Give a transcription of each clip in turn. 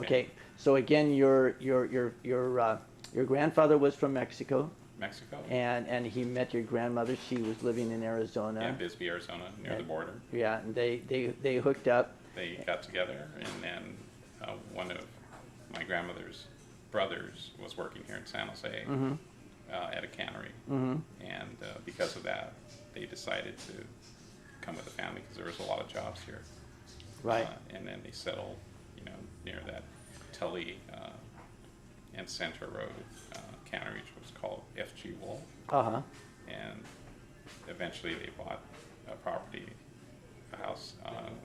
Okay. So again, your grandfather was from Mexico, Mexico. and he met your grandmother. She was living in Arizona. Yeah, Bisbee, Arizona, near the border. Yeah, and they hooked up. They got together, and then one of my grandmother's brothers was working here in San Jose at a cannery, and because of that, they decided to come with the family because there was a lot of jobs here. Right. And then they settled, near that Tully and Center Road cannery, which was called FG Wool. Uh-huh. And eventually they bought a house on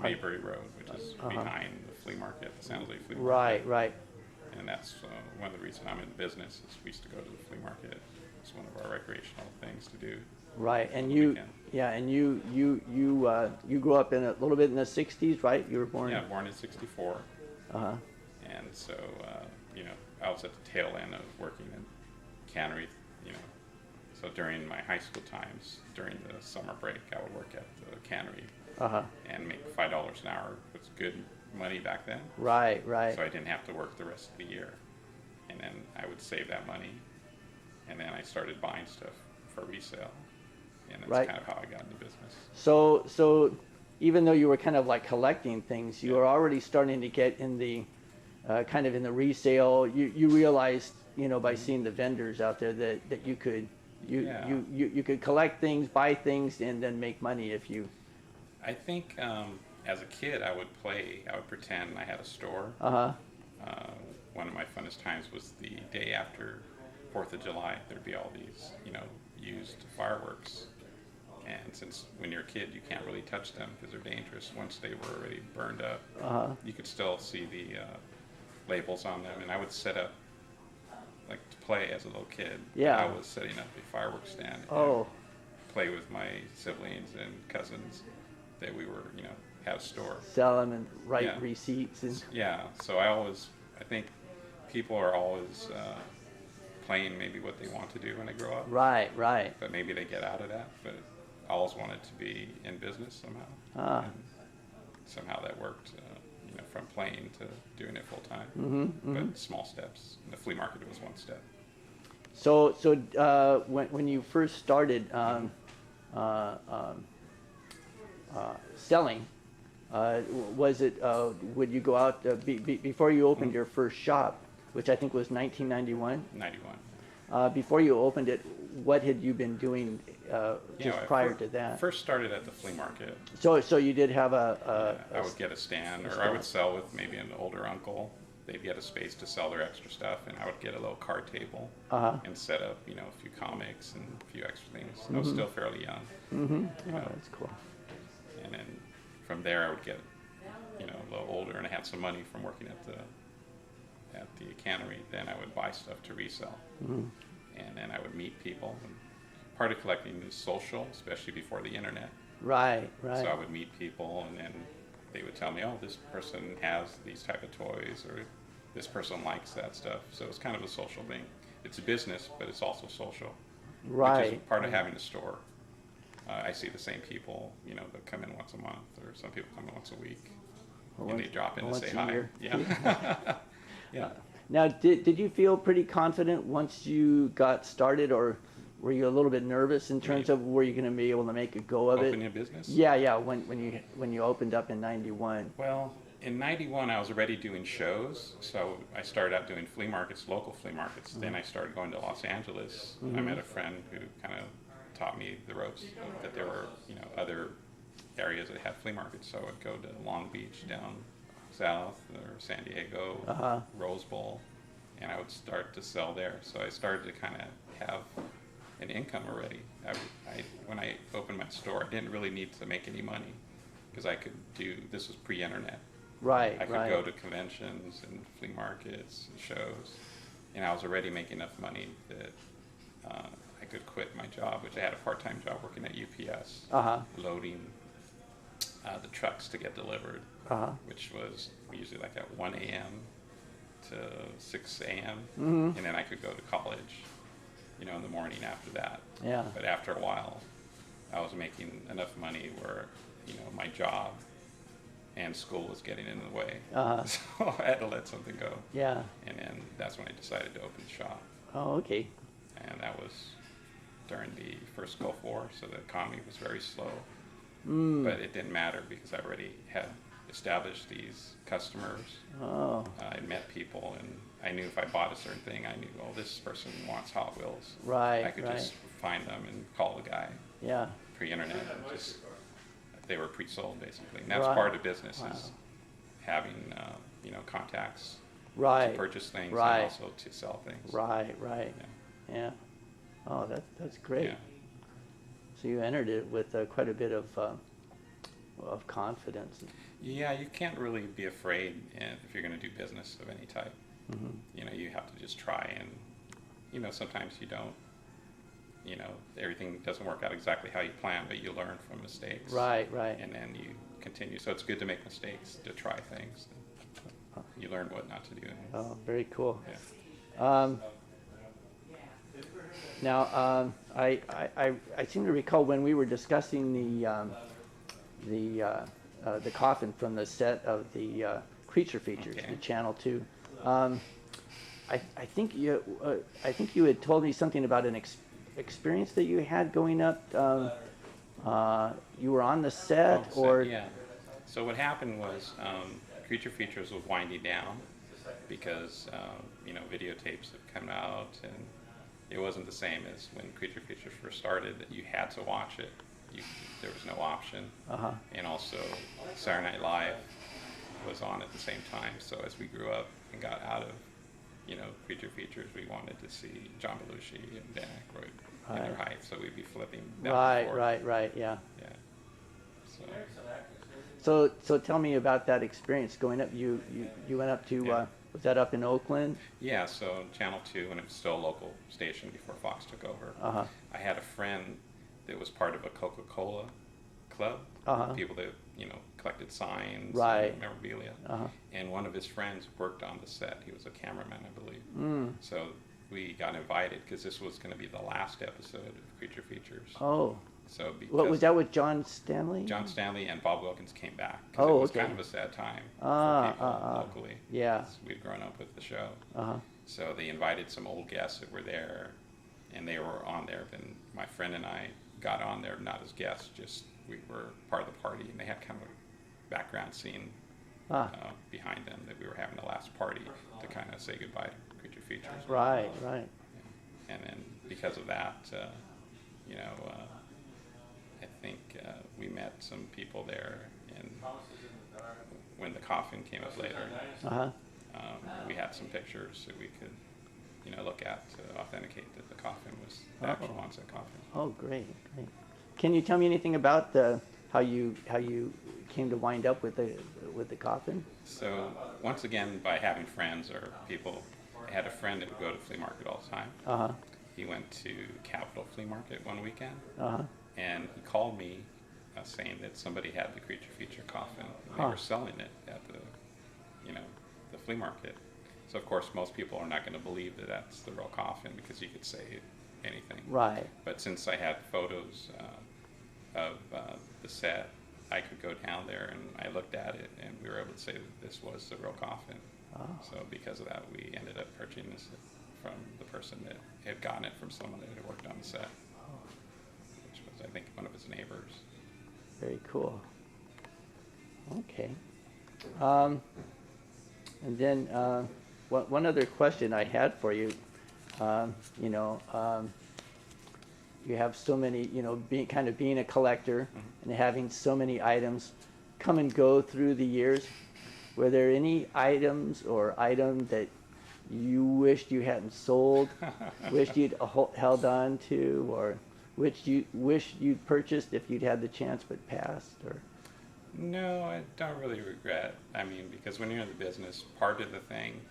Mayberry Road, which is behind the flea market, the San Jose Flea Market. Right. And that's one of the reasons I'm in business is we used to go to the flea market. It's one of our recreational things to do. Right, and weekend. you grew up in a little bit in the '60s, right? You were born. Yeah, born in '64. And so I was at the tail end of working in cannery. So during my high school times, during the summer break, I would work at the cannery and make $5 an hour. It was good money back then. Right. So I didn't have to work the rest of the year, and then I would save that money, and then I started buying stuff for resale. And that's kind of how I got into business. So even though you were kind of like collecting things, you were already starting to get in the kind of in the resale. You realized, by seeing the vendors out there that you could you could collect things, buy things, and then make money if you. I think as a kid I would pretend I had a store. One of my funnest times was the day after 4th of July. There'd be all these, used fireworks. And since when you're a kid, you can't really touch them because they're dangerous. Once they were already burned up, you could still see the labels on them. And I would set up, like to play as a little kid. Yeah. I was setting up a fireworks stand. Oh. Play with my siblings and cousins that we were, have store. Sell them and write receipts and. Yeah. So I think people are always playing maybe what they want to do when they grow up. Right. But maybe they get out of that. But I always wanted to be in business somehow. And somehow that worked, from playing to doing it full time. But small steps. And the flea market was one step. So when you first started selling, was it would you go out before you opened your first shop, which I think was 1991? 91. Before you opened it, what had you been doing prior to that? First started at the flea market. So you did have I would get a stand, or I would sell with maybe an older uncle. They'd get a space to sell their extra stuff, and I would get a little card table and set up, a few comics and a few extra things. I was still fairly young. That's cool. And then from there, I would get, a little older, and I had some money from working at the cannery. Then I would buy stuff to resell, and then I would meet people. And part of collecting is social, especially before the internet. Right. So I would meet people, and then they would tell me, oh, this person has these type of toys, or this person likes that stuff. So it's kind of a social thing. It's a business, but it's also social. Right. Which is part of having a store. I see the same people, that come in once a month, or some people come in once a week, and they drop in to say hi. Yeah. Yeah. Now, did you feel pretty confident once you got started, or were you a little bit nervous in terms of were you going to be able to make a go of it? Opening a business? Yeah. When you opened up in '91. Well, in '91 I was already doing shows, so I started out doing flea markets, local flea markets. Then I started going to Los Angeles. I met a friend who kind of taught me the ropes, that there were other areas that had flea markets. So I would go to Long Beach down south, or San Diego, Rose Bowl, and I would start to sell there. So I started to kind of have an income already. When I opened my store, I didn't really need to make any money because this was pre-internet. Right. I could go to conventions and flea markets and shows, and I was already making enough money that I could quit my job, which I had a part-time job working at UPS, loading the trucks to get delivered, which was usually like at 1 a.m. to 6 a.m. And then I could go to college, in the morning after that. Yeah. But after a while, I was making enough money where, my job and school was getting in the way. Uh-huh. So I had to let something go. Yeah. And then that's when I decided to open the shop. Oh, okay. And that was during the first Gulf War, so the economy was very slow. But it didn't matter because I already had established these customers. Oh. I met people, and I knew if I bought a certain thing, I knew, well, this person wants Hot Wheels. Right, I could right. just find them and call the guy Yeah. pre-internet. And just they were pre-sold basically, and that's Right. part of business Wow. is having contacts Right. to purchase things Right. and also to sell things. Right. Right. Yeah. Yeah. Oh, that's great. Yeah. So you entered it with quite a bit of confidence. Yeah, you can't really be afraid if you're going to do business of any type. You have to just try, and sometimes you don't. Everything doesn't work out exactly how you plan, but you learn from mistakes. Right. Right. And then you continue. So it's good to make mistakes, to try things. You learn what not to do. Oh, very cool. Yeah. Now, I seem to recall when we were discussing the coffin from the set of the Creature Features, Okay. the Channel 2. I think you had told me something about an experience that you had going up. You were on the set, So, or yeah. So what happened was Creature Features was winding down because videotapes had come out, and it wasn't the same as when Creature Features first started, that you had to watch it. There was no option. Uh-huh. And also Saturday Night Live was on at the same time. So as we grew up and got out of Creature Features, we wanted to see John Belushi and Dan Aykroyd in their Right. height. So we'd be flipping back and forth. right, yeah. Yeah. So tell me about that experience going up. You went up to Yeah. Was that up in Oakland? Yeah, so Channel 2, and it was still a local station before Fox took over. Uh-huh. I had a friend that was part of a Coca-Cola club, Uh-huh. people that, collected signs Right. and memorabilia. Uh-huh. And one of his friends worked on the set. He was a cameraman, I believe. Mm. So we got invited because this was going to be the last episode of Creature Features. Oh. So because What was that with John Stanley? John Stanley and Bob Wilkins came back. 'Cause Oh, it was okay. kind of a sad time Ah, for people ah. locally. Yeah. 'Cause we'd grown up with the show. Uh-huh. So they invited some old guests that were there, and they were on there. And my friend and I got on there, not as guests, just we were part of the party. And they had kind of a background scene behind them that we were having the last party to kind of say goodbye to Creature Features. Right. And then because of that, I think we met some people there, and when the coffin came up later, Uh-huh. we had some pictures that we could, look at to authenticate that the coffin was the actual onset coffin. Oh, great. Can you tell me anything about how you came to wind up with the coffin? So once again, by having friends or people, I had a friend that would go to flea market all the time. Uh-huh. He went to Capitol Flea Market one weekend, Uh-huh. and he called me saying that somebody had the Creature Feature coffin, and they Huh. were selling it at the flea market. So of course, most people are not going to believe that that's the real coffin because you could say anything. Right. But since I had photos of the set, I could go down there and I looked at it, and we were able to say that this was the real coffin. Oh. So because of that, we ended up purchasing this from the person that had gotten it from someone that had worked on the set, which was, I think, one of his neighbors. Very cool. Okay. And then one other question I had for you. You have so many, being a collector and having so many items come and go through the years. Were there any items or item that you wished you hadn't sold, wished you'd held on to, or which you wish you'd purchased if you'd had the chance but passed? Or No, I don't really regret. I mean, because when you're in the business, part of the thing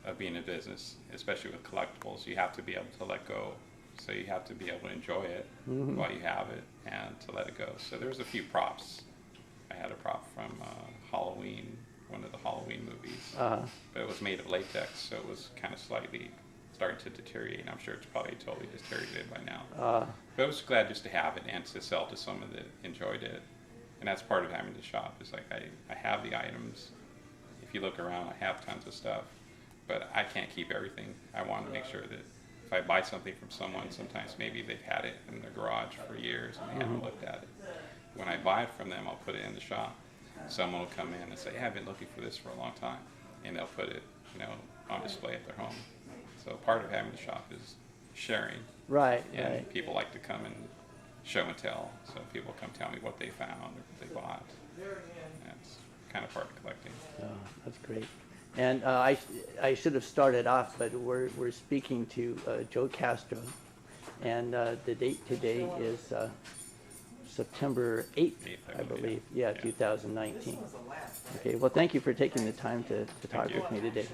of being in business, especially with collectibles, you have to be able to let go. So you have to be able to enjoy it while you have it and to let it go. So there's a few props. I had a prop from Halloween, one of the Halloween movies, but it was made of latex, so it was kind of slightly starting to deteriorate. I'm sure it's probably totally deteriorated by now. But I was glad just to have it and to sell to someone that enjoyed it. And that's part of having to shop. Is like I have the items. If you look around, I have tons of stuff, but I can't keep everything. I want to make sure that if I buy something from someone, sometimes maybe they've had it in their garage for years and they haven't looked at it. When I buy it from them, I'll put it in the shop. Someone will come in and say, "Hey, I've been looking for this for a long time," and they'll put it, on display at their home. So part of having the shop is sharing. Right. And right. people like to come and show and tell. So people come tell me what they found or what they bought. That's kind of part of collecting. Oh, that's great. And I should have started off, but we're speaking to Joe Castro, and the date today is September 8th, I believe. Yeah, 2019. Okay. Well, thank you for taking the time to talk with me today.